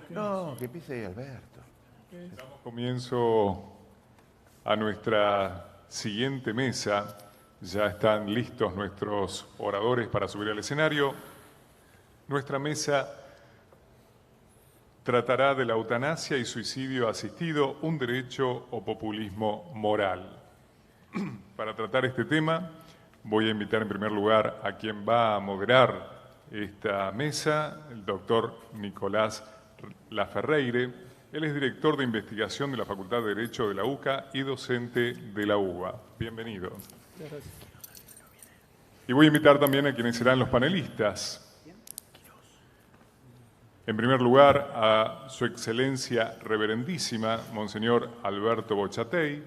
No, que empiece Alberto. Damos comienzo a nuestra siguiente mesa. Ya están listos nuestros oradores para subir al escenario. Nuestra mesa tratará de la eutanasia y suicidio asistido, un derecho o populismo moral. Para tratar este tema, voy a invitar en primer lugar a quien va a moderar esta mesa, el doctor Nicolás Laferreire. Él es director de investigación de la Facultad de Derecho de la UCA y docente de la UBA. Bienvenido. Gracias. Y voy a invitar también a quienes serán los panelistas. En primer lugar, a su excelencia reverendísima, Monseñor Alberto Bochatey.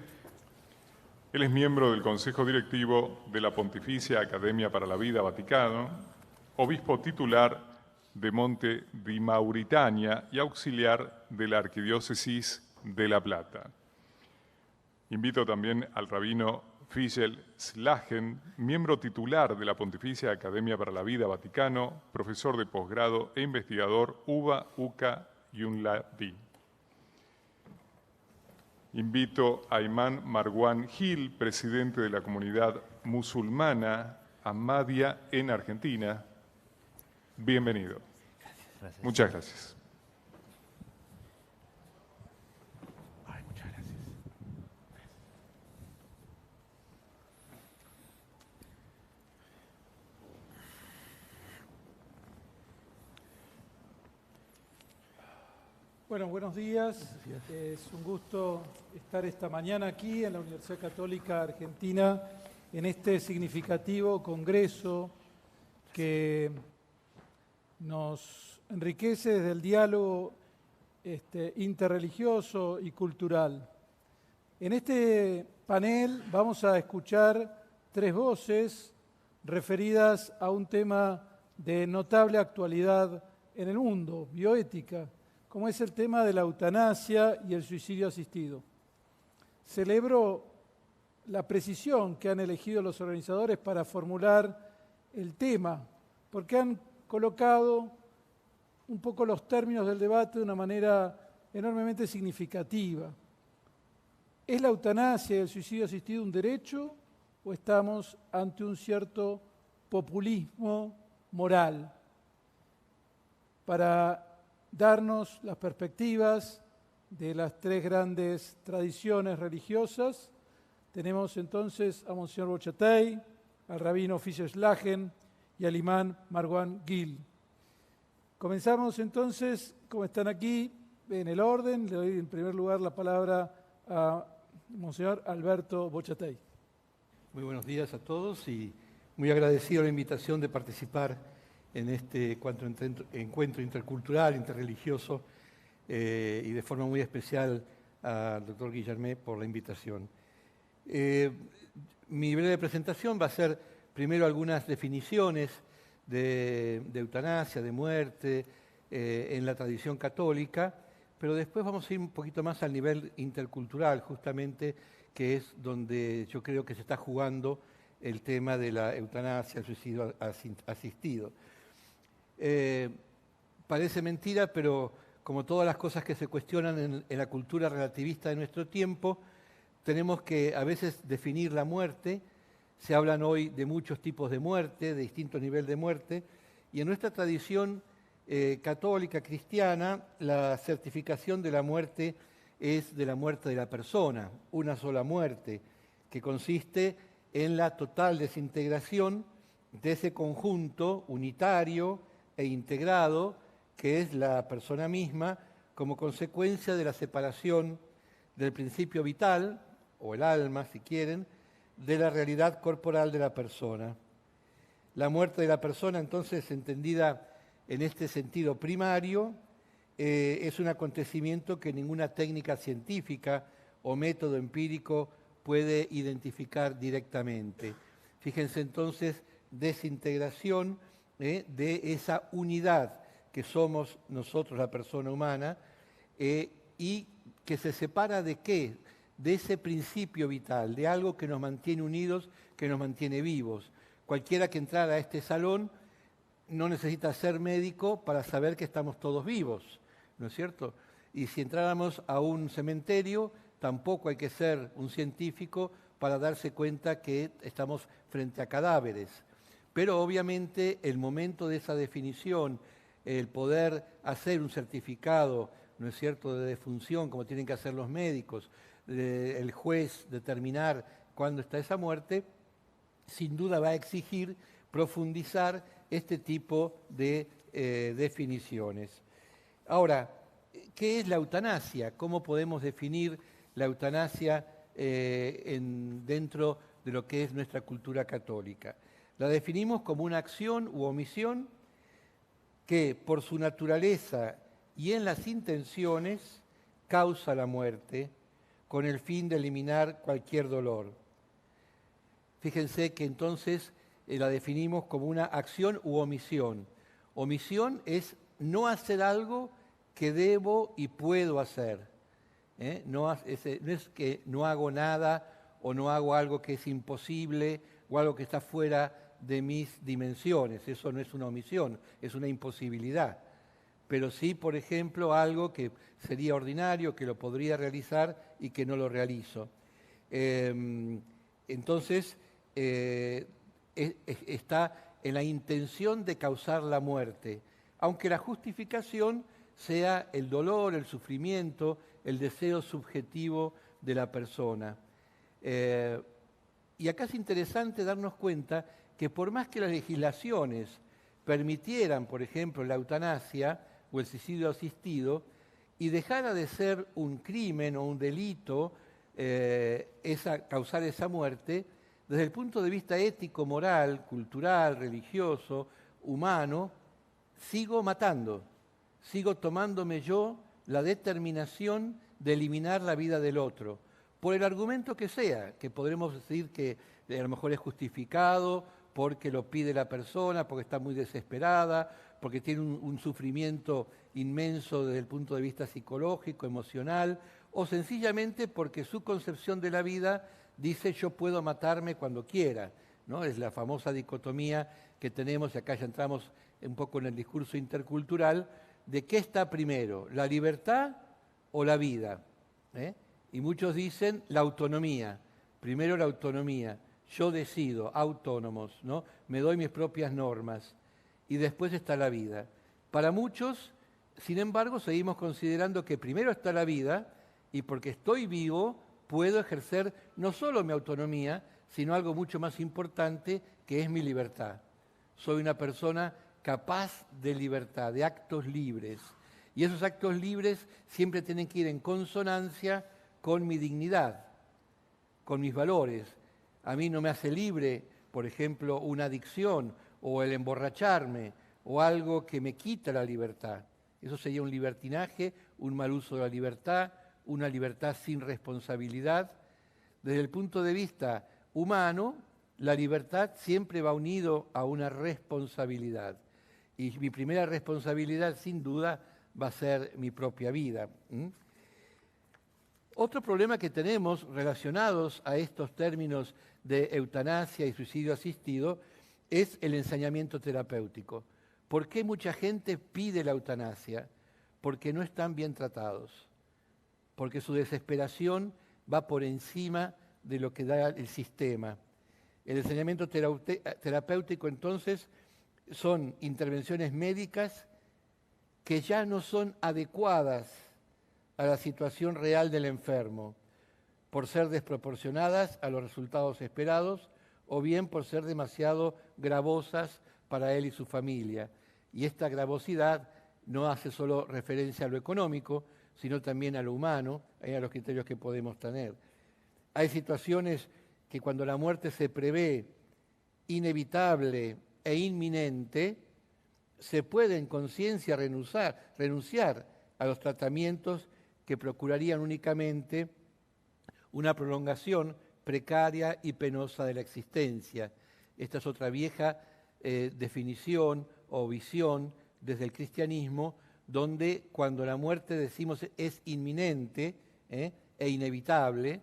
Él es miembro del Consejo Directivo de la Pontificia Academia para la Vida Vaticano, obispo titular de Monte di Mauritania y auxiliar de la Arquidiócesis de La Plata. Invito también al rabino Figel Slagen, miembro titular de la Pontificia Academia para la Vida Vaticano, profesor de posgrado e investigador UBA, UCA y UNLADI. Invito a Imán Marwan Gil, presidente de la comunidad musulmana Ahmadiyya en Argentina. Bienvenido. Gracias. Muchas gracias. Ay, muchas gracias. Bueno, buenos días. Es un gusto estar esta mañana aquí en la Universidad Católica Argentina en este significativo congreso que nos enriquece desde el diálogo interreligioso y cultural. En este panel vamos a escuchar 3 voces referidas a un tema de notable actualidad en el mundo, bioética, como es el tema de la eutanasia y el suicidio asistido. Celebro la precisión que han elegido los organizadores para formular el tema, porque han colocado un poco los términos del debate de una manera enormemente significativa. ¿Es la eutanasia y el suicidio asistido un derecho o estamos ante un cierto populismo moral? Para darnos las perspectivas de las 3 grandes tradiciones religiosas, tenemos entonces a Monseñor Bochatey, al rabino Figel Slagen y al imán Marwan Gil. Comenzamos entonces, como están aquí, en el orden. Le doy en primer lugar la palabra a Monseñor Alberto Bochatey. Muy buenos días a todos y muy agradecido la invitación de participar en este encuentro intercultural, interreligioso y de forma muy especial al doctor Guillermé por la invitación. Mi breve presentación va a ser primero algunas definiciones de eutanasia, de muerte en la tradición católica, pero después vamos a ir un poquito más al nivel intercultural, justamente, que es donde yo creo que se está jugando el tema de la eutanasia, el suicidio asistido. Parece mentira, pero como todas las cosas que se cuestionan en la cultura relativista de nuestro tiempo, tenemos que a veces definir la muerte. Se hablan hoy de muchos tipos de muerte, de distintos niveles de muerte, y en nuestra tradición católica cristiana, la certificación de la muerte es de la muerte de la persona, una sola muerte, que consiste en la total desintegración de ese conjunto unitario e integrado que es la persona misma como consecuencia de la separación del principio vital, o el alma si quieren, de la realidad corporal de la persona. La muerte de la persona, entonces, entendida en este sentido primario, es un acontecimiento que ninguna técnica científica o método empírico puede identificar directamente. Fíjense entonces, desintegración de esa unidad que somos nosotros, la persona humana, y que se separa ¿de qué? De ese principio vital, de algo que nos mantiene unidos, que nos mantiene vivos. Cualquiera que entrara a este salón no necesita ser médico para saber que estamos todos vivos, ¿no es cierto? Y si entráramos a un cementerio, tampoco hay que ser un científico para darse cuenta que estamos frente a cadáveres. Pero obviamente el momento de esa definición, el poder hacer un certificado, ¿no es cierto?, de defunción, como tienen que hacer los médicos, el juez determinar cuándo está esa muerte, sin duda va a exigir profundizar este tipo de definiciones. Ahora, ¿qué es la eutanasia? ¿Cómo podemos definir la eutanasia dentro de lo que es nuestra cultura católica? La definimos como una acción u omisión que por su naturaleza y en las intenciones causa la muerte con el fin de eliminar cualquier dolor. Fíjense que entonces la definimos como una acción u omisión. Omisión es no hacer algo que debo y puedo hacer. No es que no hago nada o no hago algo que es imposible o algo que está fuera de mis dimensiones. Eso no es una omisión, es una imposibilidad. Pero sí, por ejemplo, algo que sería ordinario, que lo podría realizar y que no lo realizo. Entonces, está en la intención de causar la muerte, aunque la justificación sea el dolor, el sufrimiento, el deseo subjetivo de la persona. Y acá es interesante darnos cuenta que por más que las legislaciones permitieran, por ejemplo, la eutanasia o el suicidio asistido, y dejara de ser un crimen o un delito causar esa muerte, desde el punto de vista ético, moral, cultural, religioso, humano, sigo matando, sigo tomándome yo la determinación de eliminar la vida del otro, por el argumento que sea, que podremos decir que a lo mejor es justificado, porque lo pide la persona, porque está muy desesperada, porque tiene un sufrimiento inmenso desde el punto de vista psicológico, emocional, o sencillamente porque su concepción de la vida dice yo puedo matarme cuando quiera, ¿no? Es la famosa dicotomía que tenemos, y acá ya entramos un poco en el discurso intercultural, de qué está primero, la libertad o la vida. Y muchos dicen la autonomía, primero la autonomía, yo decido, autónomos, ¿no? Me doy mis propias normas, y después está la vida. Para muchos, sin embargo, seguimos considerando que primero está la vida, y porque estoy vivo, puedo ejercer no solo mi autonomía, sino algo mucho más importante, que es mi libertad. Soy una persona capaz de libertad, de actos libres. Y esos actos libres siempre tienen que ir en consonancia con mi dignidad, con mis valores. A mí no me hace libre, por ejemplo, una adicción o el emborracharme o algo que me quita la libertad. Eso sería un libertinaje, un mal uso de la libertad, una libertad sin responsabilidad. Desde el punto de vista humano, la libertad siempre va unido a una responsabilidad. Y mi primera responsabilidad, sin duda, va a ser mi propia vida. Otro problema que tenemos relacionados a estos términos de eutanasia y suicidio asistido es el ensañamiento terapéutico. ¿Por qué mucha gente pide la eutanasia? Porque no están bien tratados, porque su desesperación va por encima de lo que da el sistema. El ensañamiento terapéutico, entonces, son intervenciones médicas que ya no son adecuadas a la situación real del enfermo, por ser desproporcionadas a los resultados esperados o bien por ser demasiado gravosas para él y su familia. Y esta gravosidad no hace solo referencia a lo económico, sino también a lo humano y a los criterios que podemos tener. Hay situaciones que cuando la muerte se prevé inevitable e inminente, se puede en conciencia renunciar a los tratamientos que procurarían únicamente una prolongación precaria y penosa de la existencia. Esta es otra vieja definición o visión desde el cristianismo, donde cuando la muerte decimos es inminente e inevitable,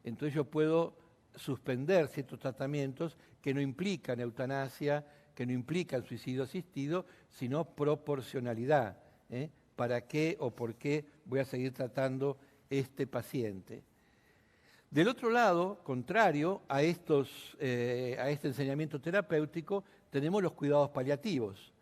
entonces yo puedo suspender ciertos tratamientos que no implican eutanasia, que no implica el suicidio asistido, sino proporcionalidad. ¿Para qué o por qué voy a seguir tratando este paciente? Del otro lado, contrario a este enseñamiento terapéutico, tenemos los cuidados paliativos,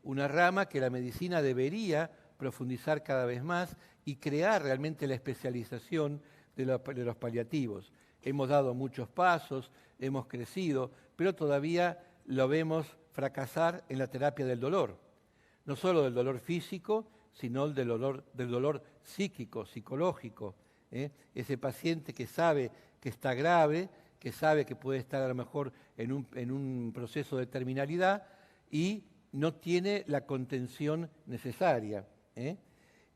una rama que la medicina debería profundizar cada vez más y crear realmente la especialización de los paliativos. Hemos dado muchos pasos, hemos crecido, pero todavía lo vemos fracasar en la terapia del dolor. No solo del dolor físico, sino del dolor psíquico, psicológico. Ese paciente que sabe que está grave, que sabe que puede estar a lo mejor en un proceso de terminalidad y no tiene la contención necesaria.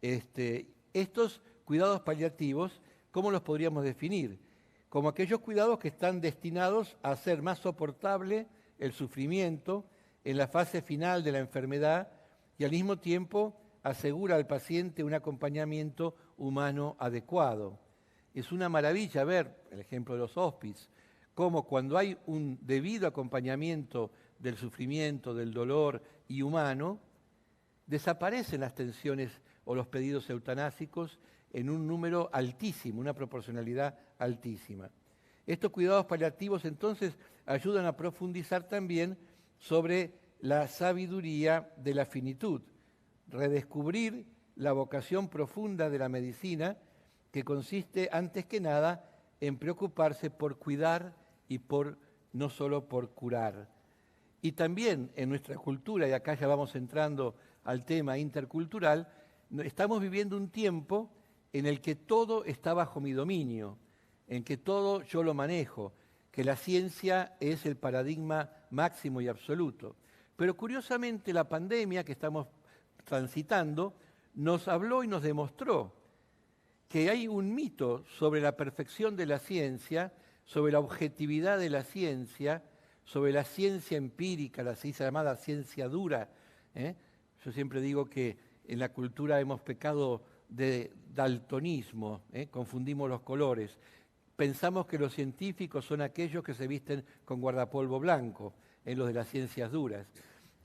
Estos cuidados paliativos, ¿cómo los podríamos definir? Como aquellos cuidados que están destinados a hacer más soportable el sufrimiento en la fase final de la enfermedad y al mismo tiempo asegura al paciente un acompañamiento humano adecuado. Es una maravilla ver, el ejemplo de los hospices, cómo cuando hay un debido acompañamiento del sufrimiento, del dolor y humano, desaparecen las tensiones o los pedidos eutanásicos en un número altísimo, una proporcionalidad altísima. Estos cuidados paliativos entonces ayudan a profundizar también sobre la sabiduría de la finitud, redescubrir la vocación profunda de la medicina que consiste antes que nada en preocuparse por cuidar y no solo por curar. Y también en nuestra cultura, y acá ya vamos entrando al tema intercultural, estamos viviendo un tiempo en el que todo está bajo mi dominio, en que todo yo lo manejo, que la ciencia es el paradigma máximo y absoluto. Pero curiosamente la pandemia que estamos transitando nos habló y nos demostró que hay un mito sobre la perfección de la ciencia, sobre la objetividad de la ciencia, sobre la ciencia empírica, la llamada ciencia dura. Yo siempre digo que en la cultura hemos pecado de daltonismo, confundimos los colores. Pensamos que los científicos son aquellos que se visten con guardapolvo blanco, en los de las ciencias duras.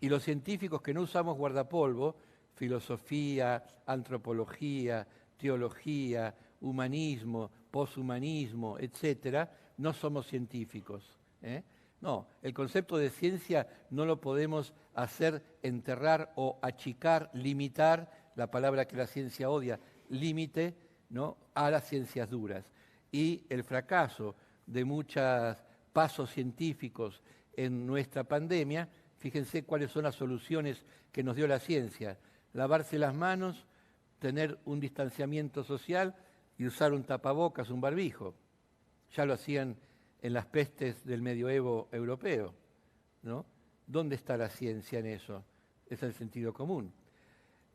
Y los científicos que no usamos guardapolvo, filosofía, antropología, teología, humanismo, poshumanismo, etcétera, no somos científicos. No, el concepto de ciencia no lo podemos hacer enterrar o achicar, limitar, la palabra que la ciencia odia, límite, ¿no?, a las ciencias duras. Y el fracaso de muchos pasos científicos en nuestra pandemia, fíjense cuáles son las soluciones que nos dio la ciencia. Lavarse las manos, tener un distanciamiento social y usar un tapabocas, un barbijo. Ya lo hacían en las pestes del medioevo europeo, ¿no? ¿Dónde está la ciencia en eso? Es el sentido común.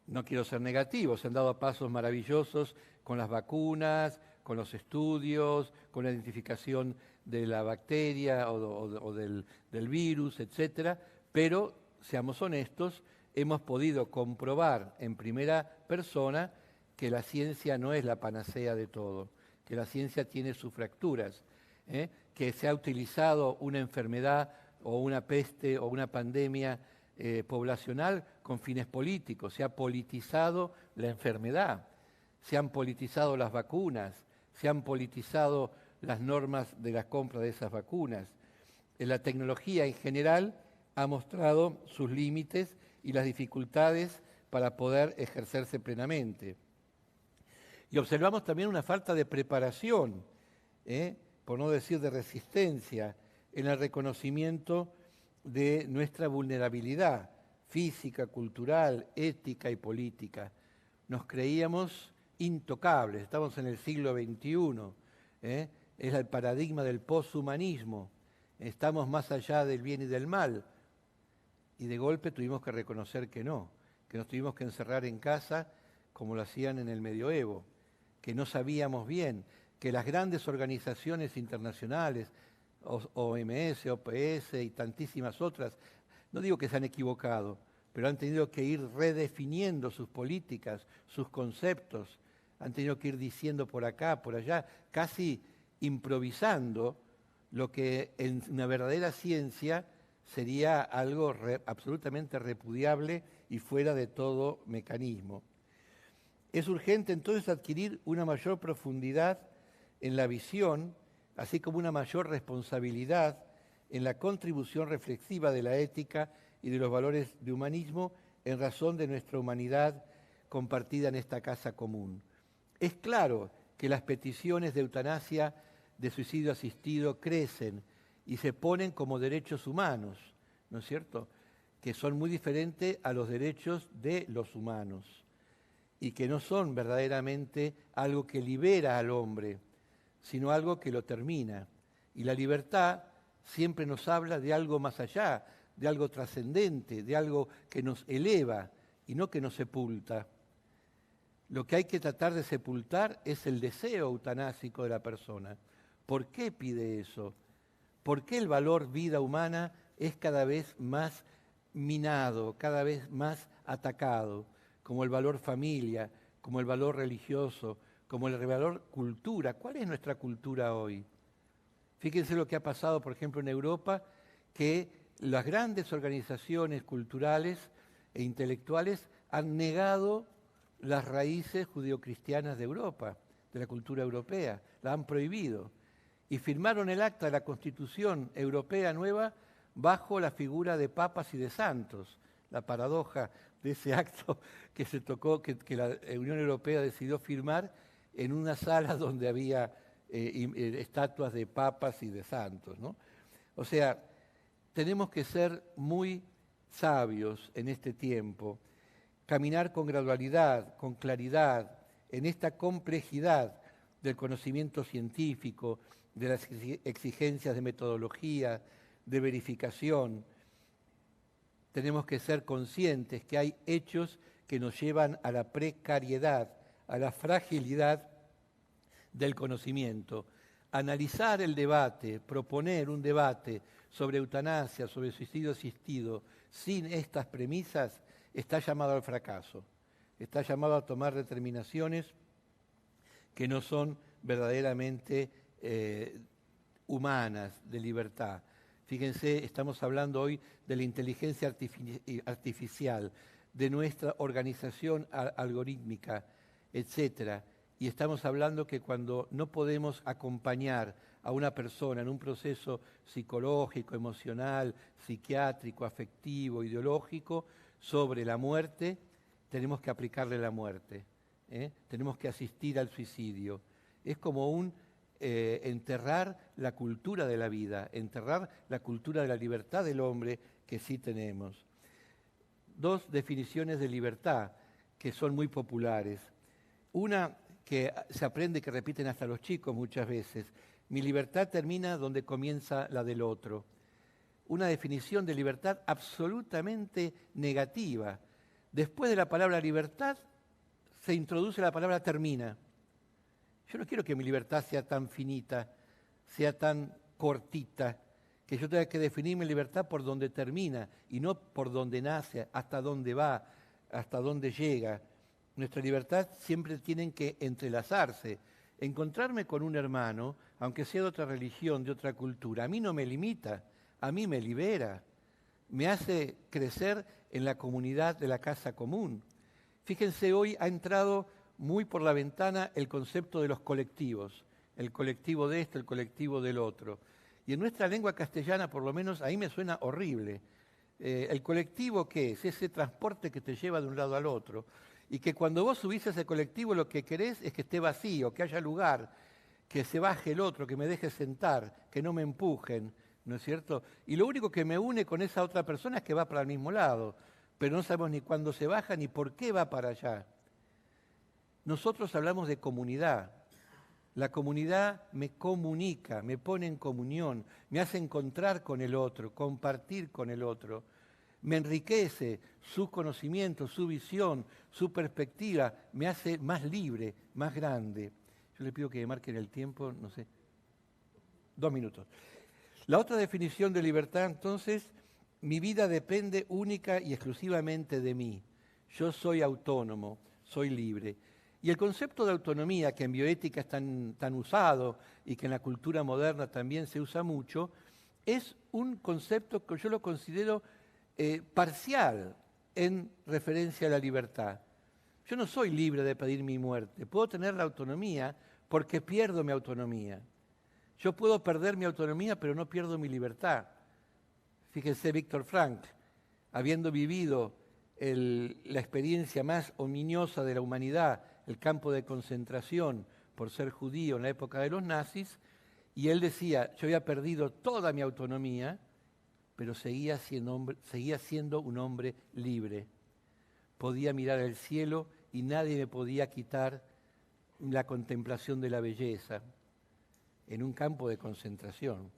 No quiero ser negativo, se han dado pasos maravillosos con las vacunas, con los estudios, con la identificación de la bacteria o del virus, etcétera, pero, seamos honestos, hemos podido comprobar en primera persona que la ciencia no es la panacea de todo, que la ciencia tiene sus fracturas, que se ha utilizado una enfermedad o una peste o una pandemia poblacional con fines políticos, se ha politizado la enfermedad, se han politizado las vacunas, se han politizado las normas de la compra de esas vacunas. La tecnología en general ha mostrado sus límites y las dificultades para poder ejercerse plenamente. Y observamos también una falta de preparación, por no decir de resistencia, en el reconocimiento de nuestra vulnerabilidad física, cultural, ética y política. Nos creíamos intocables, estamos en el siglo XXI, es el paradigma del poshumanismo, estamos más allá del bien y del mal, y de golpe tuvimos que reconocer que no, que nos tuvimos que encerrar en casa como lo hacían en el medioevo, que no sabíamos bien, que las grandes organizaciones internacionales, OMS, OPS y tantísimas otras, no digo que se han equivocado, pero han tenido que ir redefiniendo sus políticas, sus conceptos, han tenido que ir diciendo por acá, por allá, casi improvisando lo que en una verdadera ciencia sería algo absolutamente repudiable y fuera de todo mecanismo. Es urgente entonces adquirir una mayor profundidad en la visión, así como una mayor responsabilidad en la contribución reflexiva de la ética y de los valores de humanismo en razón de nuestra humanidad compartida en esta casa común. Es claro que las peticiones de eutanasia, de suicidio asistido, crecen y se ponen como derechos humanos, ¿no es cierto?, que son muy diferentes a los derechos de los humanos y que no son verdaderamente algo que libera al hombre, sino algo que lo termina. Y la libertad siempre nos habla de algo más allá, de algo trascendente, de algo que nos eleva y no que nos sepulta. Lo que hay que tratar de sepultar es el deseo eutanásico de la persona. ¿Por qué pide eso? ¿Por qué el valor vida humana es cada vez más minado, cada vez más atacado? Como el valor familia, como el valor religioso, como el valor cultura. ¿Cuál es nuestra cultura hoy? Fíjense lo que ha pasado, por ejemplo, en Europa, que las grandes organizaciones culturales e intelectuales han negado las raíces judeocristianas de Europa, de la cultura europea, la han prohibido. Y firmaron el acta de la Constitución Europea nueva bajo la figura de papas y de santos. La paradoja de ese acto que se tocó, que la Unión Europea decidió firmar en una sala donde había estatuas de papas y de santos, ¿no? O sea, tenemos que ser muy sabios en este tiempo, caminar con gradualidad, con claridad, en esta complejidad del conocimiento científico, de las exigencias de metodología, de verificación. Tenemos que ser conscientes que hay hechos que nos llevan a la precariedad, a la fragilidad del conocimiento. Analizar el debate, proponer un debate sobre eutanasia, sobre suicidio asistido, sin estas premisas, está llamado al fracaso. Está llamado a tomar determinaciones que no son verdaderamente humanas, de libertad. Fíjense, estamos hablando hoy de la inteligencia artificial, de nuestra organización algorítmica, etcétera. Y estamos hablando que cuando no podemos acompañar a una persona en un proceso psicológico, emocional, psiquiátrico, afectivo, ideológico, sobre la muerte, tenemos que aplicarle la muerte, tenemos que asistir al suicidio. Es como enterrar la cultura de la vida, enterrar la cultura de la libertad del hombre que sí tenemos. Dos definiciones de libertad que son muy populares. Una que se aprende, que repiten hasta los chicos muchas veces. Mi libertad termina donde comienza la del otro. Una definición de libertad absolutamente negativa. Después de la palabra libertad se introduce la palabra termina. Yo no quiero que mi libertad sea tan finita, sea tan cortita, que yo tenga que definir mi libertad por donde termina y no por donde nace, hasta dónde va, hasta dónde llega. Nuestra libertad siempre tiene que entrelazarse. Encontrarme con un hermano, aunque sea de otra religión, de otra cultura, a mí no me limita, a mí me libera, me hace crecer en la comunidad de la casa común. Fíjense, hoy ha entrado muy por la ventana el concepto de los colectivos, el colectivo de esto, el colectivo del otro. Y en nuestra lengua castellana, por lo menos, ahí me suena horrible. ¿El colectivo qué es? Ese transporte que te lleva de un lado al otro. Y que cuando vos subís a ese colectivo lo que querés es que esté vacío, que haya lugar, que se baje el otro, que me deje sentar, que no me empujen, ¿no es cierto? Y lo único que me une con esa otra persona es que va para el mismo lado, pero no sabemos ni cuándo se baja ni por qué va para allá. Nosotros hablamos de comunidad. La comunidad me comunica, me pone en comunión, me hace encontrar con el otro, compartir con el otro. Me enriquece su conocimiento, su visión, su perspectiva, me hace más libre, más grande. Yo le pido que me marquen el tiempo, no sé, 2 minutos. La otra definición de libertad, entonces, mi vida depende única y exclusivamente de mí. Yo soy autónomo, soy libre. Y el concepto de autonomía, que en bioética es tan usado y que en la cultura moderna también se usa mucho, es un concepto que yo lo considero parcial en referencia a la libertad. Yo no soy libre de pedir mi muerte. Puedo tener la autonomía porque pierdo mi autonomía. Yo puedo perder mi autonomía, pero no pierdo mi libertad. Fíjense, Víctor Frankl, habiendo vivido la experiencia más ominiosa de la humanidad, el campo de concentración por ser judío en la época de los nazis, y él decía, yo había perdido toda mi autonomía, pero seguía siendo un hombre libre. Podía mirar al cielo y nadie me podía quitar la contemplación de la belleza en un campo de concentración.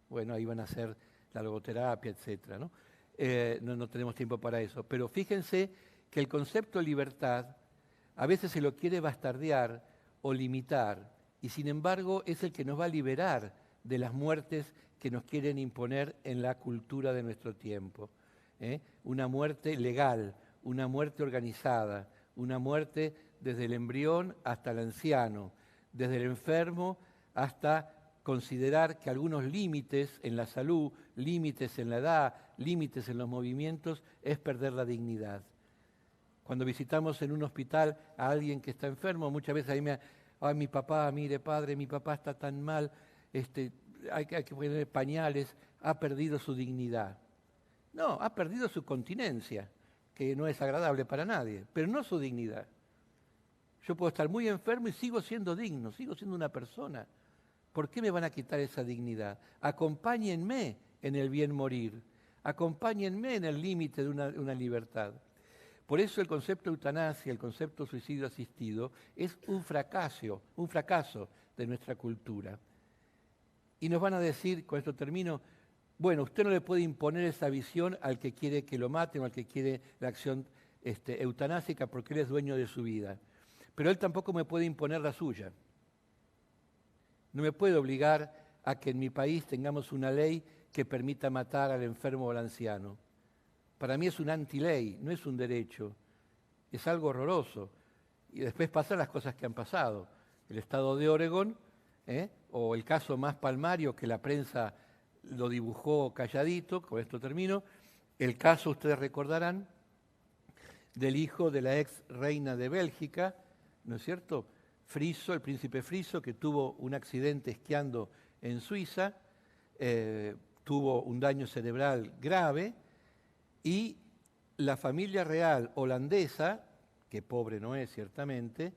Bueno, ahí van a hacer la logoterapia, etc., ¿no? No tenemos tiempo para eso. Pero fíjense que el concepto de libertad a veces se lo quiere bastardear o limitar, y sin embargo es el que nos va a liberar de las muertes que nos quieren imponer en la cultura de nuestro tiempo. Una muerte legal, una muerte organizada, una muerte desde el embrión hasta el anciano, desde el enfermo hasta considerar que algunos límites en la salud, límites en la edad, límites en los movimientos, es perder la dignidad. Cuando visitamos en un hospital a alguien que está enfermo, muchas veces ahí mi papá, mire padre, mi papá está tan mal, hay que poner pañales, ha perdido su dignidad. No, ha perdido su continencia, que no es agradable para nadie, pero no su dignidad. Yo puedo estar muy enfermo y sigo siendo digno, sigo siendo una persona. ¿Por qué me van a quitar esa dignidad? Acompáñenme en el bien morir, acompáñenme en el límite de una libertad. Por eso el concepto de eutanasia, el concepto de suicidio asistido, es un fracaso de nuestra cultura. Y nos van a decir, con esto termino, bueno, usted no le puede imponer esa visión al que quiere que lo maten o al que quiere la acción eutanásica porque él es dueño de su vida. Pero él tampoco me puede imponer la suya. No me puede obligar a que en mi país tengamos una ley que permita matar al enfermo o al anciano. Para mí es una antiley, no es un derecho. Es algo horroroso. Y después pasan las cosas que han pasado. El estado de Oregón, o el caso más palmario que la prensa lo dibujó calladito, con esto termino, el caso, ustedes recordarán, del hijo de la ex reina de Bélgica, ¿no es cierto?, Friso, el príncipe Friso, que tuvo un accidente esquiando en Suiza, tuvo un daño cerebral grave, y la familia real holandesa, que pobre no es ciertamente,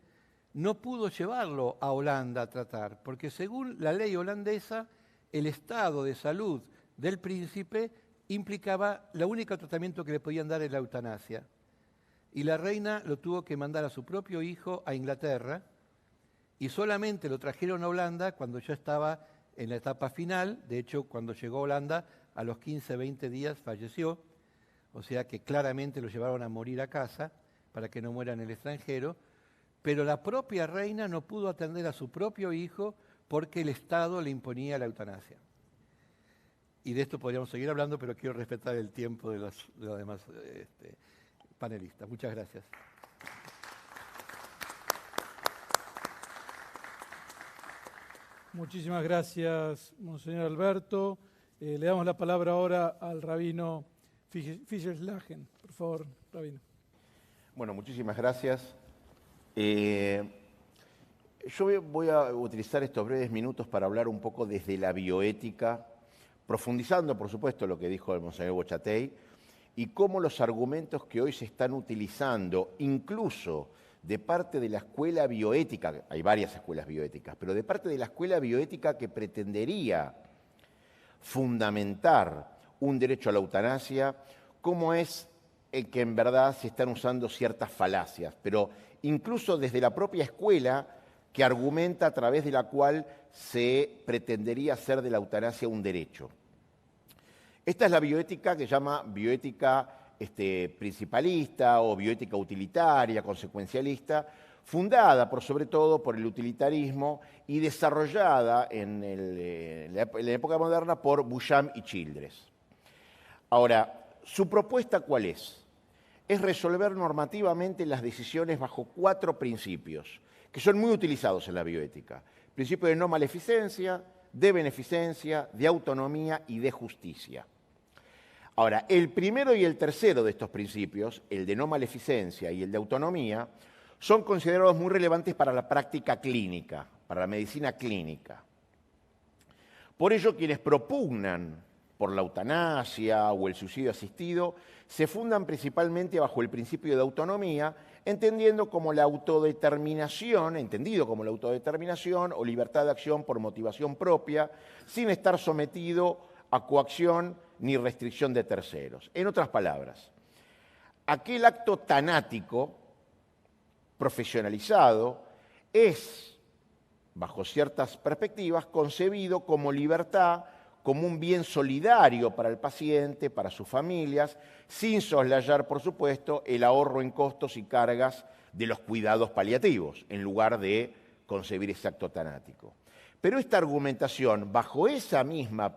no pudo llevarlo a Holanda a tratar, porque según la ley holandesa, el estado de salud del príncipe implicaba, el único tratamiento que le podían dar era la eutanasia. Y la reina lo tuvo que mandar a su propio hijo a Inglaterra, y solamente lo trajeron a Holanda cuando ya estaba en la etapa final. De hecho, cuando llegó a Holanda, a los 15, 20 días falleció, o sea que claramente lo llevaron a morir a casa para que no muera en el extranjero, pero la propia reina no pudo atender a su propio hijo porque el Estado le imponía la eutanasia. Y de esto podríamos seguir hablando, pero quiero respetar el tiempo de los demás panelistas. Muchas gracias. Muchísimas gracias, Monseñor Alberto. Le damos la palabra ahora al rabino Fischerslagen. Por favor, rabino. Bueno, muchísimas gracias. Yo voy a utilizar estos breves minutos para hablar un poco desde la bioética, profundizando, por supuesto, lo que dijo el Monseñor Bochatey, y cómo los argumentos que hoy se están utilizando, incluso de parte de la escuela bioética, hay varias escuelas bioéticas, pero de parte de la escuela bioética que pretendería fundamentar un derecho a la eutanasia, cómo es que en verdad se están usando ciertas falacias, pero incluso desde la propia escuela que argumenta a través de la cual se pretendería hacer de la eutanasia un derecho. Esta es la bioética que se llama bioética principalista o bioética utilitaria, consecuencialista, fundada sobre todo por el utilitarismo y desarrollada en la época moderna por Boucham y Childress. Ahora, ¿su propuesta cuál es? Es resolver normativamente las decisiones bajo 4 principios, que son muy utilizados en la bioética. Principio de no maleficencia, de beneficencia, de autonomía y de justicia. Ahora, el primero y el tercero de estos principios, el de no maleficencia y el de autonomía, son considerados muy relevantes para la práctica clínica, para la medicina clínica. Por ello, quienes propugnan por la eutanasia o el suicidio asistido se fundan principalmente bajo el principio de autonomía, entendido como la autodeterminación o libertad de acción por motivación propia, sin estar sometido a coacción ni restricción de terceros. En otras palabras, aquel acto tanático profesionalizado es, bajo ciertas perspectivas, concebido como libertad, como un bien solidario para el paciente, para sus familias, sin soslayar, por supuesto, el ahorro en costos y cargas de los cuidados paliativos, en lugar de concebir ese acto tanático. Pero esta argumentación, bajo esa misma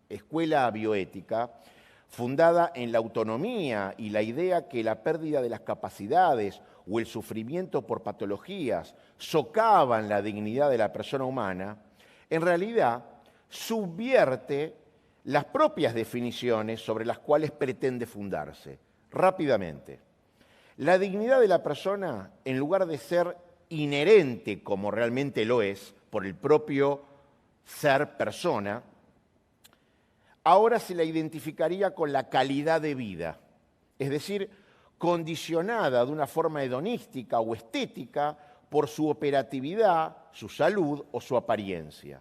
escuela bioética, fundada en la autonomía y la idea que la pérdida de las capacidades o el sufrimiento por patologías socavan la dignidad de la persona humana, en realidad subvierte las propias definiciones sobre las cuales pretende fundarse. Rápidamente, la dignidad de la persona, en lugar de ser inherente como realmente lo es, por el propio ser persona, ahora se la identificaría con la calidad de vida, es decir, condicionada de una forma hedonística o estética por su operatividad, su salud o su apariencia.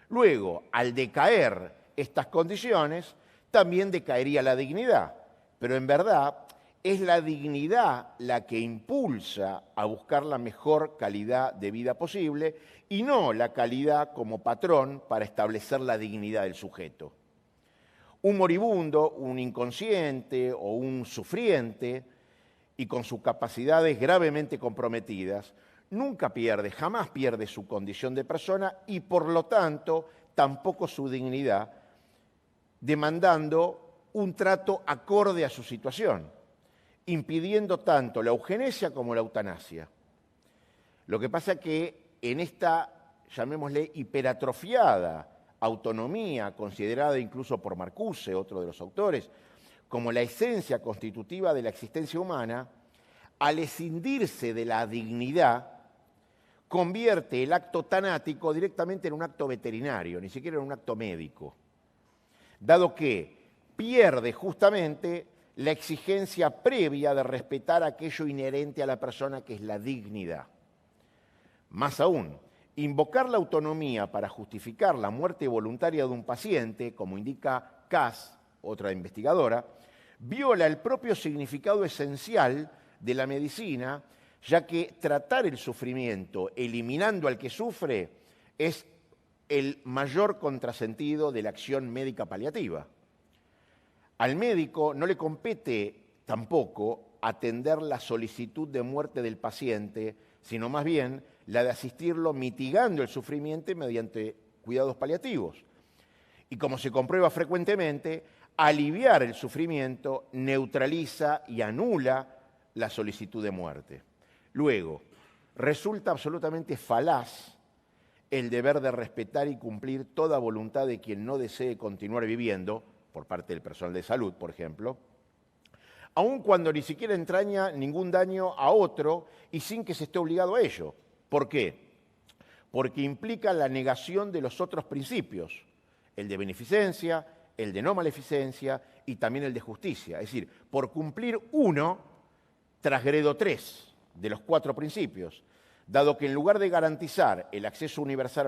Luego, al decaer estas condiciones, también decaería la dignidad, pero en verdad es la dignidad la que impulsa a buscar la mejor calidad de vida posible y no la calidad como patrón para establecer la dignidad del sujeto. Un moribundo, un inconsciente o un sufriente, y con sus capacidades gravemente comprometidas, nunca pierde, jamás pierde su condición de persona y por lo tanto tampoco su dignidad, demandando un trato acorde a su situación, impidiendo tanto la eugenesia como la eutanasia. Lo que pasa es que en esta, llamémosle, hiperatrofiada autonomía, considerada incluso por Marcuse, otro de los autores, como la esencia constitutiva de la existencia humana, al escindirse de la dignidad, convierte el acto tanático directamente en un acto veterinario, ni siquiera en un acto médico, dado que pierde justamente la exigencia previa de respetar aquello inherente a la persona que es la dignidad. Más aún, invocar la autonomía para justificar la muerte voluntaria de un paciente, como indica Cass, otra investigadora, viola el propio significado esencial de la medicina, ya que tratar el sufrimiento eliminando al que sufre es el mayor contrasentido de la acción médica paliativa. Al médico no le compete tampoco atender la solicitud de muerte del paciente, sino más bien la de asistirlo mitigando el sufrimiento mediante cuidados paliativos. Y como se comprueba frecuentemente, aliviar el sufrimiento neutraliza y anula la solicitud de muerte. Luego, resulta absolutamente falaz el deber de respetar y cumplir toda voluntad de quien no desee continuar viviendo, por parte del personal de salud, por ejemplo, aun cuando ni siquiera entraña ningún daño a otro y sin que se esté obligado a ello. ¿Por qué? Porque implica la negación de los otros principios, el de beneficencia, el de no maleficencia y también el de justicia. Es decir, por cumplir uno, transgredo 3 de los 4 principios, dado que en lugar de garantizar el acceso universal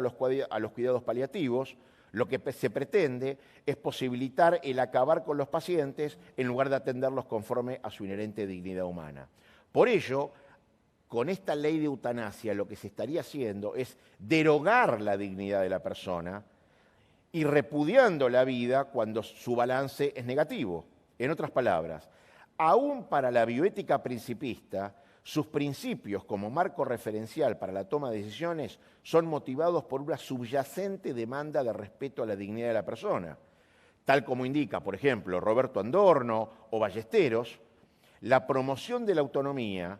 a los cuidados paliativos, lo que se pretende es posibilitar el acabar con los pacientes en lugar de atenderlos conforme a su inherente dignidad humana. Por ello, con esta ley de eutanasia lo que se estaría haciendo es derogar la dignidad de la persona y repudiando la vida cuando su balance es negativo. En otras palabras, aún para la bioética principista, sus principios como marco referencial para la toma de decisiones son motivados por una subyacente demanda de respeto a la dignidad de la persona. Tal como indica, por ejemplo, Roberto Andorno o Ballesteros, la promoción de la autonomía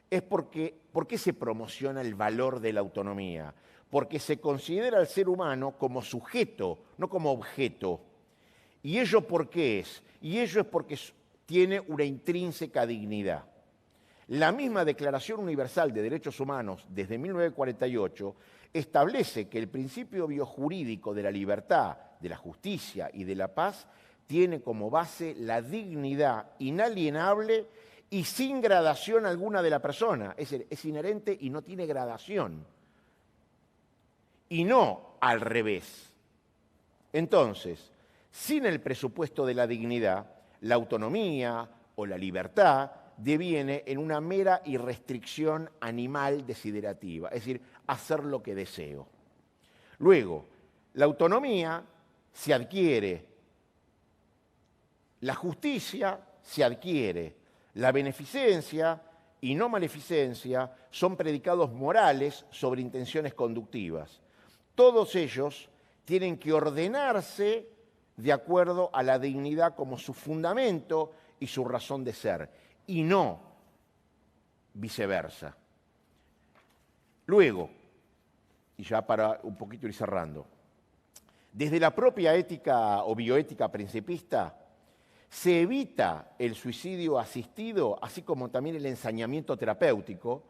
es ¿por qué se promociona el valor de la autonomía? porque se considera al ser humano como sujeto, no como objeto. ¿Y ello por qué es? Y ello es porque tiene una intrínseca dignidad. La misma Declaración Universal de Derechos Humanos, desde 1948, establece que el principio biojurídico de la libertad, de la justicia y de la paz tiene como base la dignidad inalienable y sin gradación alguna de la persona. Es decir, es inherente y no tiene gradación. Y no al revés. Entonces, sin el presupuesto de la dignidad, la autonomía o la libertad deviene en una mera irrestricción animal desiderativa, es decir, hacer lo que deseo. Luego, la autonomía se adquiere, la justicia se adquiere, la beneficencia y no maleficencia son predicados morales sobre intenciones conductivas. Todos ellos tienen que ordenarse de acuerdo a la dignidad como su fundamento y su razón de ser, y no viceversa. Luego, y ya para un poquito ir cerrando, desde la propia ética o bioética principista, se evita el suicidio asistido, así como también el ensañamiento terapéutico,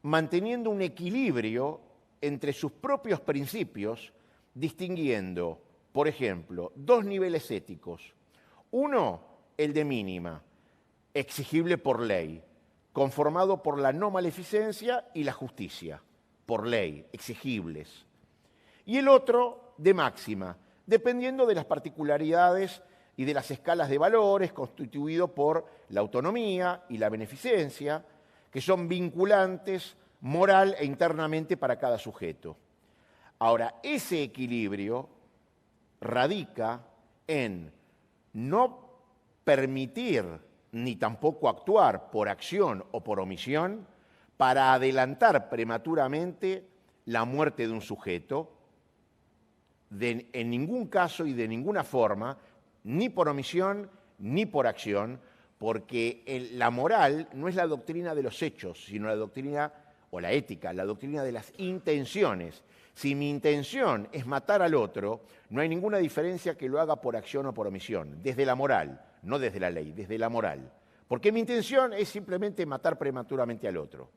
manteniendo un equilibrio entre sus propios principios, distinguiendo, por ejemplo, dos niveles éticos. Uno, el de mínima, exigible por ley, conformado por la no maleficencia y la justicia, por ley, exigibles. Y el otro, de máxima, dependiendo de las particularidades y de las escalas de valores, constituido por la autonomía y la beneficencia, que son vinculantes moral e internamente para cada sujeto. Ahora, ese equilibrio radica en no permitir ni tampoco actuar por acción o por omisión para adelantar prematuramente la muerte de un sujeto, en ningún caso y de ninguna forma, ni por omisión ni por acción, porque la moral no es la doctrina de los hechos, sino la doctrina, o la ética, la doctrina de las intenciones. Si mi intención es matar al otro, no hay ninguna diferencia que lo haga por acción o por omisión, desde la moral, no desde la ley, desde la moral. Porque mi intención es simplemente matar prematuramente al otro.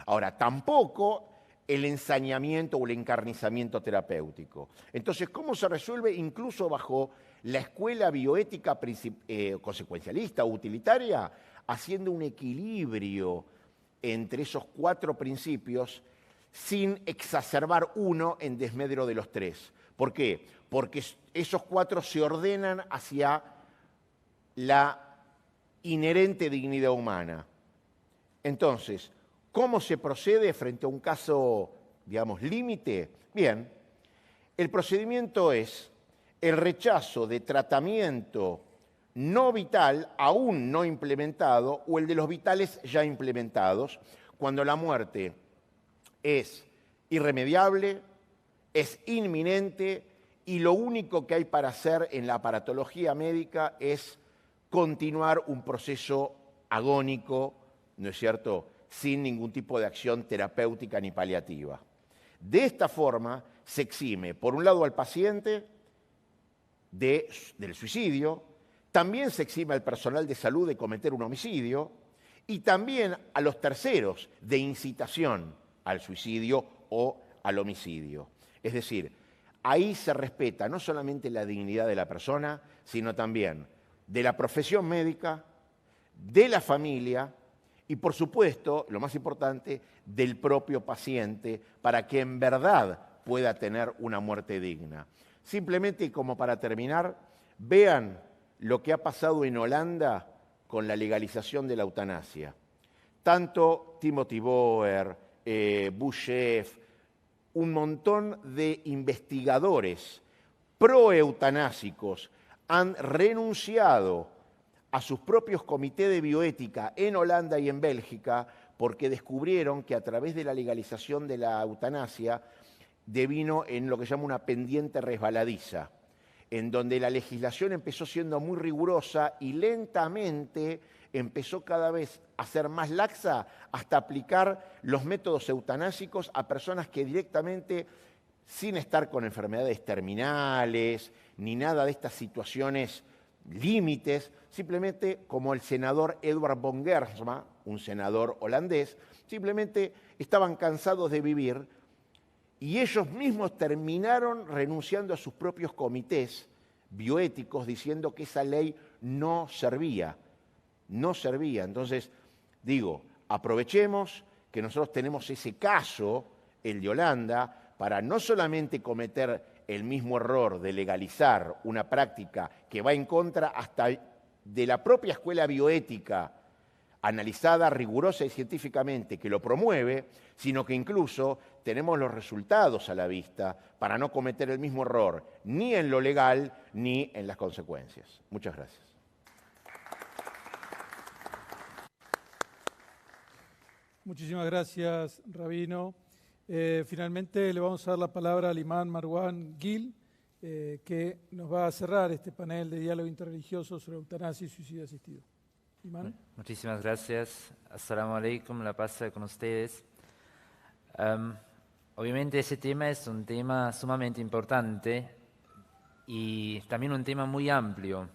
Ahora, tampoco el ensañamiento o el encarnizamiento terapéutico. Entonces, ¿cómo se resuelve incluso bajo la escuela bioética consecuencialista o utilitaria? Haciendo un equilibrio entre esos cuatro principios sin exacerbar uno en desmedro de los tres. ¿Por qué? Porque esos cuatro se ordenan hacia la inherente dignidad humana. Entonces, ¿cómo se procede frente a un caso, digamos, límite? Bien, el procedimiento es el rechazo de tratamiento no vital, aún no implementado, o el de los vitales ya implementados, cuando la muerte es irremediable, es inminente, y lo único que hay para hacer en la aparatología médica es continuar un proceso agónico, ¿no es cierto?, sin ningún tipo de acción terapéutica ni paliativa. De esta forma se exime, por un lado, al paciente del suicidio, también se exime al personal de salud de cometer un homicidio y también a los terceros de incitación al suicidio o al homicidio. Es decir, ahí se respeta no solamente la dignidad de la persona, sino también de la profesión médica, de la familia y, por supuesto, lo más importante, del propio paciente, para que en verdad pueda tener una muerte digna. Simplemente, como para terminar, vean lo que ha pasado en Holanda con la legalización de la eutanasia. Tanto Timothy Boer, Bouchef, un montón de investigadores pro-eutanásicos han renunciado a sus propios comités de bioética en Holanda y en Bélgica porque descubrieron que a través de la legalización de la eutanasia devino en lo que se llama una pendiente resbaladiza. en donde la legislación empezó siendo muy rigurosa y lentamente empezó cada vez a ser más laxa hasta aplicar los métodos eutanásicos a personas que directamente, sin estar con enfermedades terminales ni nada de estas situaciones límites, simplemente como el senador Edward von Gersma, un senador holandés, simplemente estaban cansados de vivir y ellos mismos terminaron renunciando a sus propios comités bioéticos diciendo que esa ley no servía. Entonces, digo, aprovechemos que nosotros tenemos ese caso, el de Holanda, para no solamente cometer el mismo error de legalizar una práctica que va en contra hasta de la propia escuela bioética, analizada rigurosa y científicamente, que lo promueve, sino que incluso tenemos los resultados a la vista para no cometer el mismo error, ni en lo legal ni en las consecuencias. Muchas gracias. Muchísimas gracias, Rabino. Finalmente le vamos a dar la palabra al imán Marwan Gil, que nos va a cerrar este panel de diálogo interreligioso sobre eutanasia y suicidio asistido. Imán. Muchísimas gracias. Assalamu alaikum, la paz sea con ustedes. Obviamente ese tema es un tema sumamente importante y también un tema muy amplio.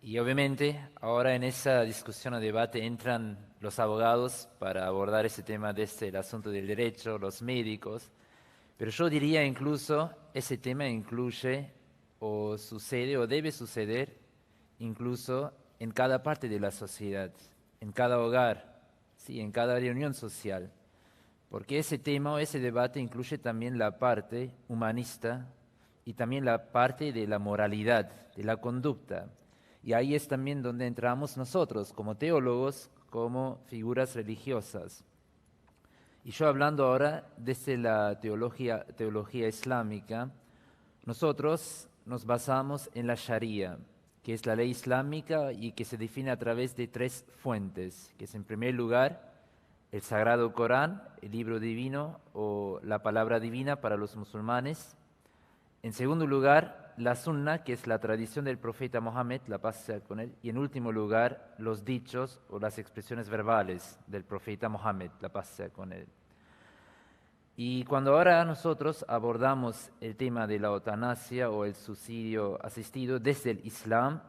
Y obviamente ahora en esa discusión o debate entran los abogados para abordar ese tema desde el asunto del derecho, los médicos, pero yo diría incluso ese tema incluye o sucede o debe suceder incluso en cada parte de la sociedad, en cada hogar, ¿sí? En cada reunión social, porque ese tema o ese debate incluye también la parte humanista y también la parte de la moralidad, de la conducta. Y ahí es también donde entramos nosotros, como teólogos, como figuras religiosas. Y yo hablando ahora desde la teología islámica, nosotros nos basamos en la Sharia, que es la ley islámica y que se define a través de 3 fuentes, que es en primer lugar el Sagrado Corán, el libro divino o la palabra divina para los musulmanes. En segundo lugar, la Sunna, que es la tradición del profeta Mohammed, la paz sea con él. Y en último lugar, los dichos o las expresiones verbales del profeta Mohammed, la paz sea con él. Y cuando ahora nosotros abordamos el tema de la eutanasia o el suicidio asistido desde el Islam,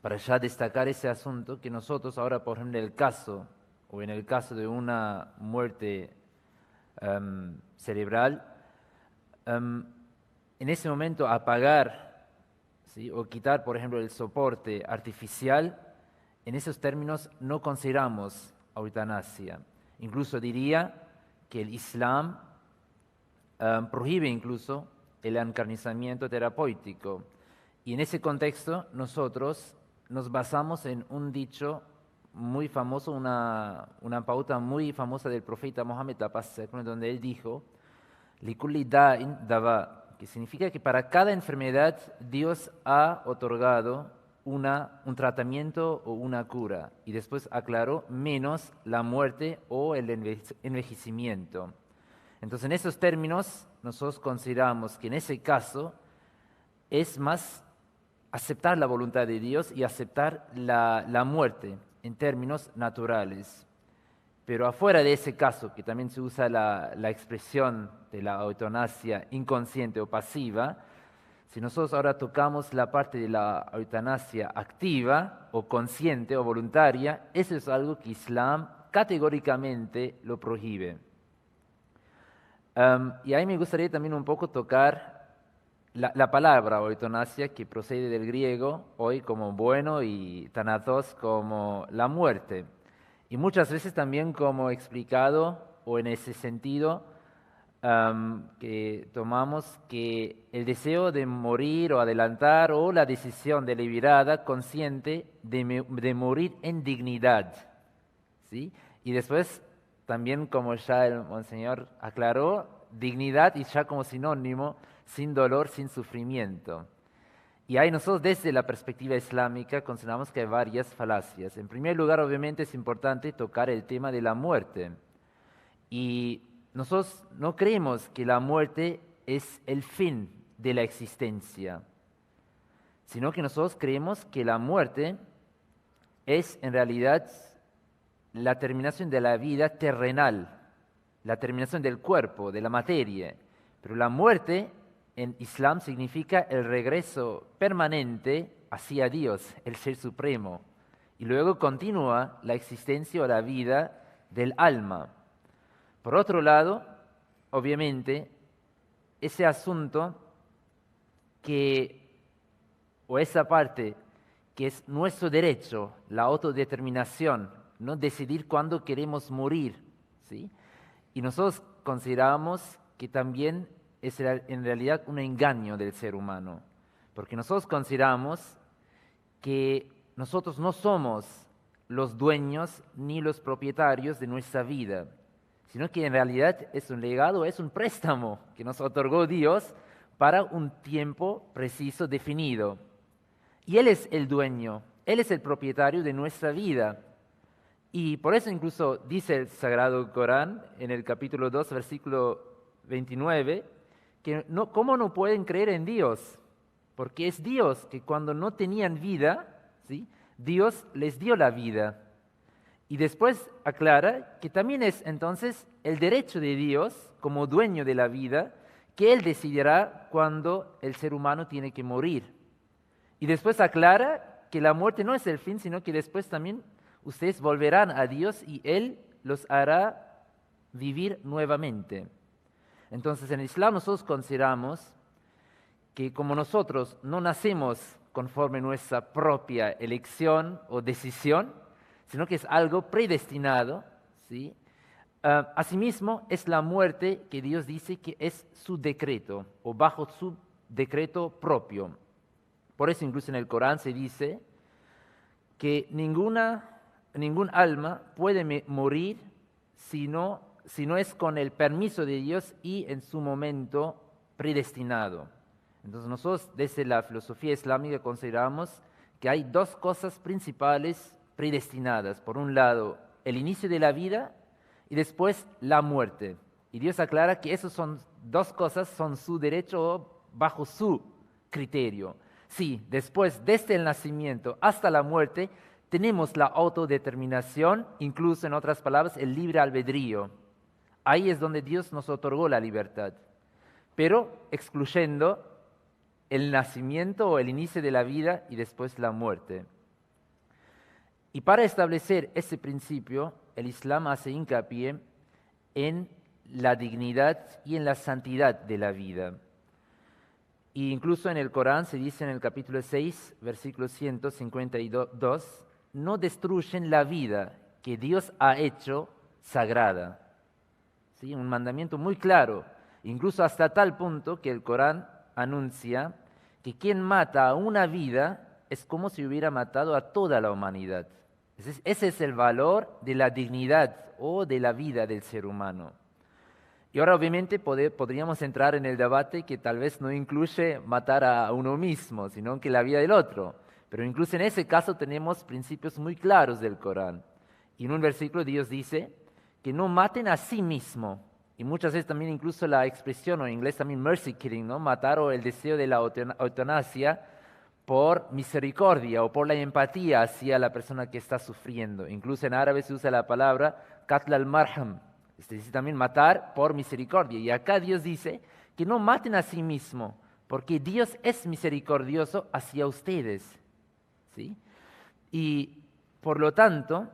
para ya destacar ese asunto, que nosotros ahora, por ejemplo, en el caso de una muerte cerebral, en ese momento apagar, ¿sí? O quitar, por ejemplo, el soporte artificial, en esos términos no consideramos eutanasia. Incluso diría que el Islam prohíbe incluso el encarnizamiento terapéutico. Y en ese contexto nosotros nos basamos en un dicho muy famoso, una pauta muy famosa del profeta Mohammed, la paz sea con él, donde él dijo, "Likulli da'in dawa", que significa que para cada enfermedad Dios ha otorgado un tratamiento o una cura. Y después aclaró, menos la muerte o el envejecimiento. Entonces, en esos términos, nosotros consideramos que en ese caso es más aceptar la voluntad de Dios y aceptar la muerte en términos naturales. Pero afuera de ese caso, que también se usa la expresión de la eutanasia inconsciente o pasiva, si nosotros ahora tocamos la parte de la eutanasia activa o consciente o voluntaria, eso es algo que Islam categóricamente lo prohíbe. Y ahí me gustaría también un poco tocar la palabra eutanasia, que procede del griego, hoy como bueno, y thanatos como la muerte. Y muchas veces también como explicado, o en ese sentido, que tomamos que el deseo de morir o adelantar, o la decisión deliberada, consciente, de morir en dignidad, ¿sí? Y después, también como ya el monseñor aclaró, dignidad y ya como sinónimo, sin dolor, sin sufrimiento. Y ahí nosotros desde la perspectiva islámica consideramos que hay varias falacias. En primer lugar, obviamente es importante tocar el tema de la muerte. Y nosotros no creemos que la muerte es el fin de la existencia. sino que nosotros creemos que la muerte es en realidad la terminación de la vida terrenal, la terminación del cuerpo, de la materia. Pero la muerte en Islam significa el regreso permanente hacia Dios, el Ser Supremo. Y luego continúa la existencia o la vida del alma. Por otro lado, obviamente, ese asunto o esa parte que es nuestro derecho, la autodeterminación, no decidir cuándo queremos morir, ¿sí? Y nosotros consideramos que también es en realidad un engaño del ser humano, porque nosotros consideramos que nosotros no somos los dueños ni los propietarios de nuestra vida, sino que en realidad es un legado, es un préstamo que nos otorgó Dios para un tiempo preciso, definido. Y Él es el dueño, Él es el propietario de nuestra vida. Y por eso incluso dice el Sagrado Corán en el capítulo 2, versículo 29, que ¿cómo no pueden creer en Dios? Porque es Dios que cuando no tenían vida, ¿sí?, Dios les dio la vida. Y después aclara que también es entonces el derecho de Dios como dueño de la vida, que Él decidirá cuándo el ser humano tiene que morir. Y después aclara que la muerte no es el fin, sino que después también ustedes volverán a Dios y Él los hará vivir nuevamente. Entonces en el Islam nosotros consideramos que como nosotros no nacemos conforme nuestra propia elección o decisión, sino que es algo predestinado, ¿sí? Asimismo, es la muerte que Dios dice que es su decreto o bajo su decreto propio. Por eso incluso en el Corán se dice que ningún alma puede morir si no es con el permiso de Dios y en su momento predestinado. Entonces nosotros desde la filosofía islámica consideramos que hay dos cosas principales predestinadas. Por un lado, el inicio de la vida y después la muerte. Y Dios aclara que esas son dos cosas, son su derecho bajo su criterio. Sí, después, desde el nacimiento hasta la muerte, tenemos la autodeterminación, incluso en otras palabras, el libre albedrío. Ahí es donde Dios nos otorgó la libertad, pero excluyendo el nacimiento o el inicio de la vida y después la muerte. Y para establecer ese principio, el Islam hace hincapié en la dignidad y en la santidad de la vida. Y incluso en el Corán se dice en el capítulo 6, versículo 152, no destruyen la vida que Dios ha hecho sagrada. ¿Sí? Un mandamiento muy claro, incluso hasta tal punto que el Corán anuncia que quien mata a una vida es como si hubiera matado a toda la humanidad. Ese es el valor de la dignidad o de la vida del ser humano. Y ahora obviamente podríamos entrar en el debate que tal vez no incluye matar a uno mismo, sino que la vida del otro. Pero incluso en ese caso tenemos principios muy claros del Corán. Y en un versículo Dios dice que no maten a sí mismo. Y muchas veces también incluso la expresión, o en inglés también mercy killing, ¿no?, matar o el deseo de la eutanasia por misericordia o por la empatía hacia la persona que está sufriendo. Incluso en árabe se usa la palabra qatl al-marham, es decir, también matar por misericordia. Y acá Dios dice que no maten a sí mismo, porque Dios es misericordioso hacia ustedes, ¿sí? Y por lo tanto,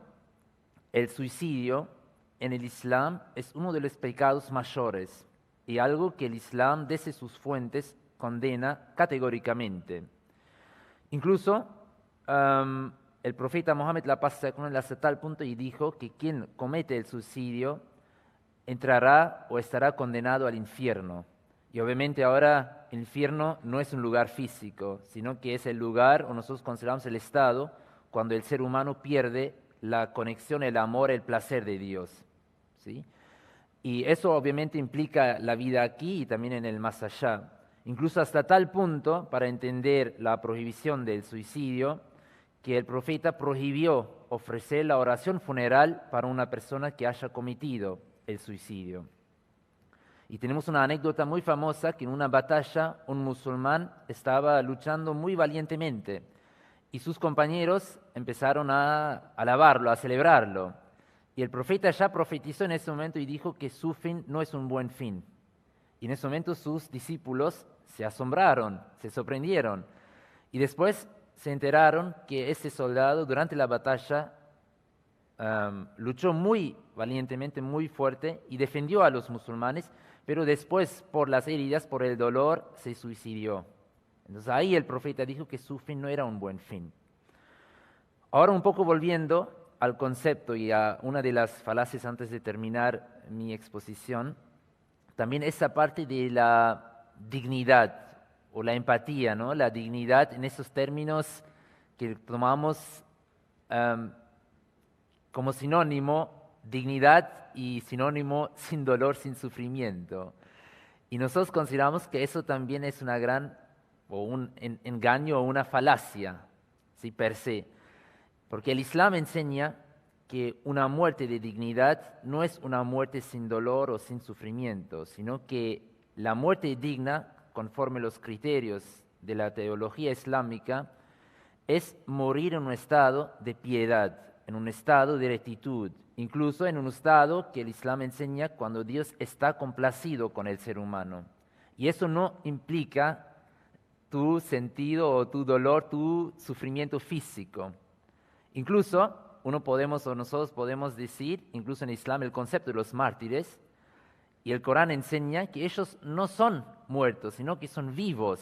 el suicidio en el Islam es uno de los pecados mayores y algo que el Islam desde sus fuentes condena categóricamente. Incluso el profeta Mohammed, la paz sea con él, hasta tal punto y dijo que quien comete el suicidio entrará o estará condenado al infierno. Y obviamente ahora el infierno no es un lugar físico, sino que es el lugar, o nosotros consideramos el estado, cuando el ser humano pierde la conexión, el amor, el placer de Dios, ¿sí? Y eso obviamente implica la vida aquí y también en el más allá. Incluso hasta tal punto, para entender la prohibición del suicidio, que el profeta prohibió ofrecer la oración funeral para una persona que haya cometido el suicidio. Y tenemos una anécdota muy famosa que en una batalla un musulmán estaba luchando muy valientemente y sus compañeros empezaron a alabarlo, a celebrarlo. Y el profeta ya profetizó en ese momento y dijo que su fin no es un buen fin. Y en ese momento sus discípulos se asombraron, se sorprendieron. Y después se enteraron que ese soldado durante la batalla luchó muy valientemente, muy fuerte y defendió a los musulmanes, pero después por las heridas, por el dolor, se suicidió. Entonces ahí el profeta dijo que su fin no era un buen fin. Ahora un poco volviendo al concepto y a una de las falacias antes de terminar mi exposición, también esa parte de la dignidad o la empatía, ¿no? La dignidad en esos términos que tomamos como sinónimo dignidad y sinónimo sin dolor, sin sufrimiento. Y nosotros consideramos que eso también es una gran o un engaño o una falacia, ¿sí? Per se. Porque el Islam enseña que una muerte de dignidad no es una muerte sin dolor o sin sufrimiento, sino que la muerte digna, conforme los criterios de la teología islámica, es morir en un estado de piedad, en un estado de rectitud, incluso en un estado que el Islam enseña cuando Dios está complacido con el ser humano. Y eso no implica tu sentido o tu dolor, tu sufrimiento físico. Incluso nosotros podemos decir, incluso en Islam, el concepto de los mártires, y el Corán enseña que ellos no son muertos, sino que son vivos,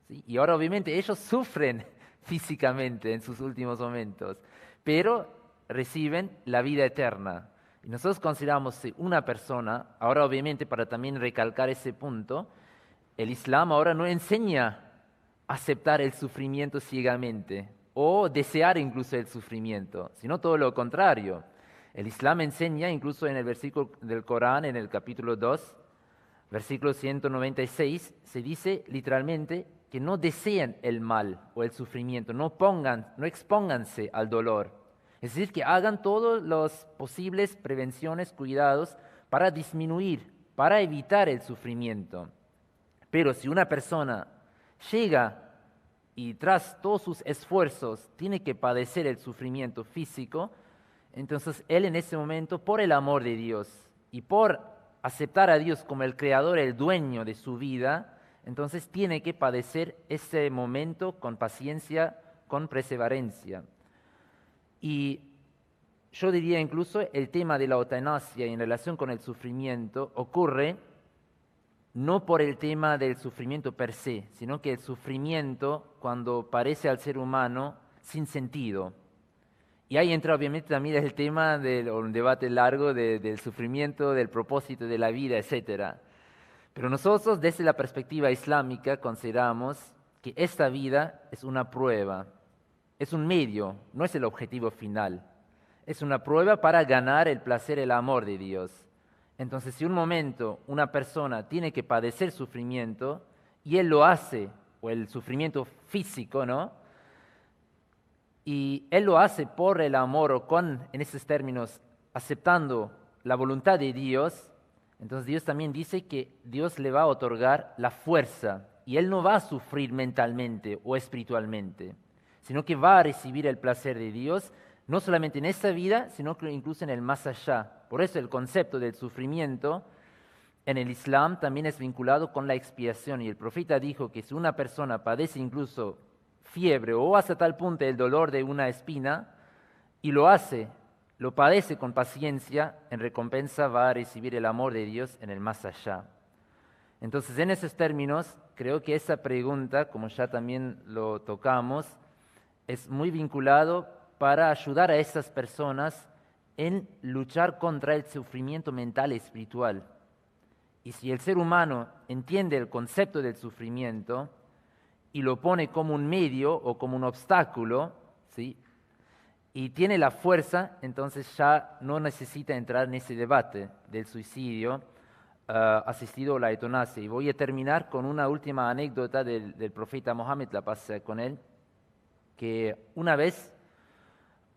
¿sí? Y ahora obviamente ellos sufren físicamente en sus últimos momentos, pero reciben la vida eterna. Y nosotros consideramos que una persona, ahora obviamente para también recalcar ese punto, el Islam ahora no enseña a aceptar el sufrimiento ciegamente o desear incluso el sufrimiento, sino todo lo contrario. El Islam enseña, incluso en el versículo del Corán, en el capítulo 2, versículo 196, se dice literalmente que no deseen el mal o el sufrimiento, no expónganse al dolor. Es decir, que hagan todos los posibles prevenciones, cuidados para disminuir, para evitar el sufrimiento. Pero si una persona llega y tras todos sus esfuerzos tiene que padecer el sufrimiento físico, entonces él en ese momento, por el amor de Dios y por aceptar a Dios como el creador, el dueño de su vida, entonces tiene que padecer ese momento con paciencia, con perseverancia. Y yo diría incluso el tema de la eutanasia en relación con el sufrimiento ocurre no por el tema del sufrimiento per se, sino que el sufrimiento cuando parece al ser humano sin sentido. Y ahí entra obviamente también el tema un debate largo del sufrimiento, del propósito de la vida, etc. Pero nosotros desde la perspectiva islámica consideramos que esta vida es una prueba, es un medio, no es el objetivo final. Es una prueba para ganar el placer, el amor de Dios. Entonces, si un momento una persona tiene que padecer sufrimiento y él lo hace, o el sufrimiento físico, ¿no? Y él lo hace por el amor o en esos términos, aceptando la voluntad de Dios, entonces Dios también dice que Dios le va a otorgar la fuerza y él no va a sufrir mentalmente o espiritualmente, sino que va a recibir el placer de Dios, no solamente en esta vida, sino que incluso en el más allá. Por eso el concepto del sufrimiento en el Islam también es vinculado con la expiación. Y el profeta dijo que si una persona padece incluso fiebre o hasta tal punto el dolor de una espina, y lo padece con paciencia, en recompensa va a recibir el amor de Dios en el más allá. Entonces, en esos términos, creo que esa pregunta, como ya también lo tocamos, es muy vinculado para ayudar a esas personas en luchar contra el sufrimiento mental y espiritual. Y si el ser humano entiende el concepto del sufrimiento y lo pone como un medio o como un obstáculo, ¿sí? Y tiene la fuerza, entonces ya no necesita entrar en ese debate del suicidio asistido o la eutanasia. Y voy a terminar con una última anécdota del profeta Mohammed, la paz sea con él, que una vez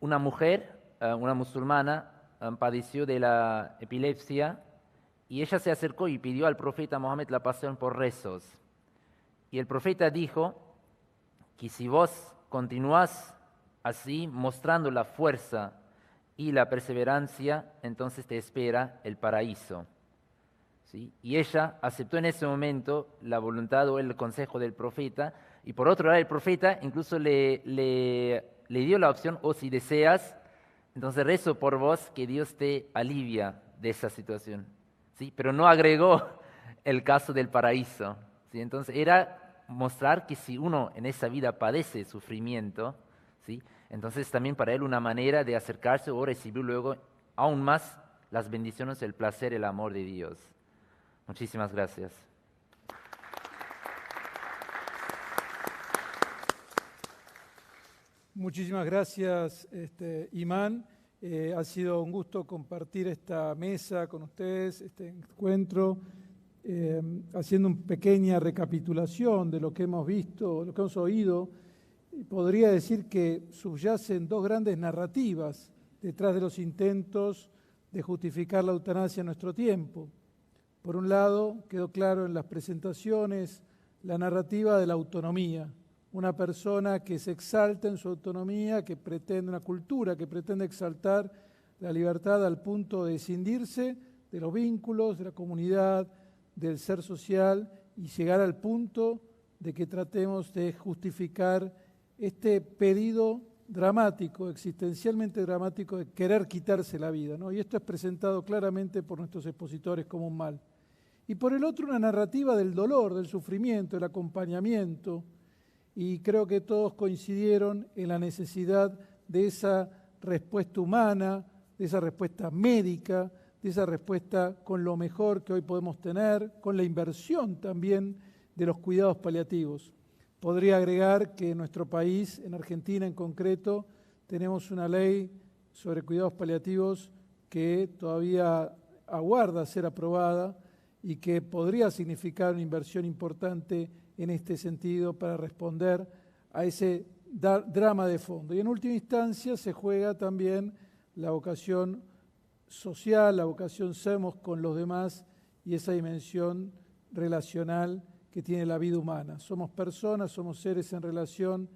una mujer, una musulmana, padeció de la epilepsia Y ella se acercó y pidió al profeta Mohammed la pasión por rezos. Y el profeta dijo que si vos continuás así, mostrando la fuerza y la perseverancia, entonces te espera el paraíso. ¿Sí? Y ella aceptó en ese momento la voluntad o el consejo del profeta, y por otro lado el profeta incluso le dio la opción, o si deseas, entonces rezo por vos que Dios te alivia de esa situación. ¿Sí? Pero no agregó el caso del paraíso. ¿Sí? Entonces era mostrar que si uno en esa vida padece sufrimiento, ¿sí? Entonces también para él una manera de acercarse o recibir luego aún más las bendiciones, el placer, el amor de Dios. Muchísimas gracias. Muchísimas gracias, Imán. Ha sido un gusto compartir esta mesa con ustedes, este encuentro, haciendo una pequeña recapitulación de lo que hemos visto, lo que hemos oído. Podría decir que subyacen dos grandes narrativas detrás de los intentos de justificar la eutanasia en nuestro tiempo. Por un lado, quedó claro en las presentaciones la narrativa de la autonomía, una persona que se exalta en su autonomía, que pretende una cultura, que pretende exaltar la libertad al punto de escindirse de los vínculos, de la comunidad, del ser social y llegar al punto de que tratemos de justificar este pedido dramático, existencialmente dramático, de querer quitarse la vida, ¿no? Y esto es presentado claramente por nuestros expositores como un mal. Y por el otro, una narrativa del dolor, del sufrimiento, del acompañamiento, y creo que todos coincidieron en la necesidad de esa respuesta humana, de esa respuesta médica, de esa respuesta con lo mejor que hoy podemos tener, con la inversión también de los cuidados paliativos. Podría agregar que en nuestro país, en Argentina en concreto, tenemos una ley sobre cuidados paliativos que todavía aguarda ser aprobada y que podría significar una inversión importante en este sentido para responder a ese drama de fondo. Y en última instancia se juega también la vocación social, la vocación somos con los demás y esa dimensión relacional que tiene la vida humana. Somos personas, somos seres en relación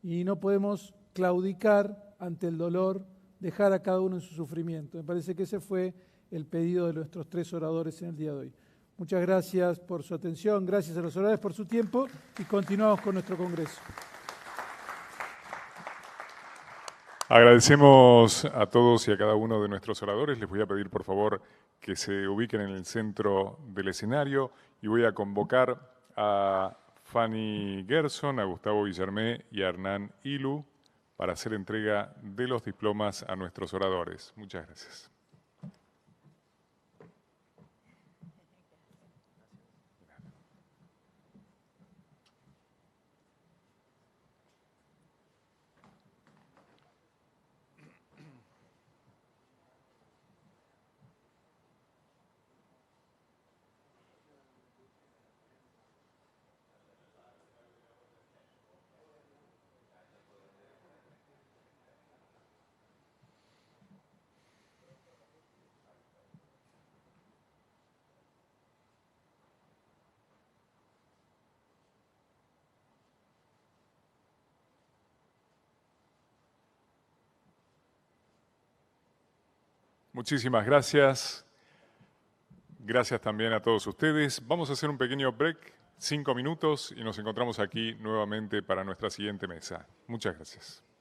y no podemos claudicar ante el dolor, dejar a cada uno en su sufrimiento. Me parece que ese fue el pedido de nuestros tres oradores en el día de hoy. Muchas gracias por su atención, gracias a los oradores por su tiempo y continuamos con nuestro congreso. Agradecemos a todos y a cada uno de nuestros oradores. Les voy a pedir, por favor, que se ubiquen en el centro del escenario y voy a convocar a Fanny Gerson, a Gustavo Villarmé y a Hernán Ilu para hacer entrega de los diplomas a nuestros oradores. Muchas gracias. Muchísimas gracias. Gracias también a todos ustedes. Vamos a hacer un pequeño break, 5 minutos, y nos encontramos aquí nuevamente para nuestra siguiente mesa. Muchas gracias.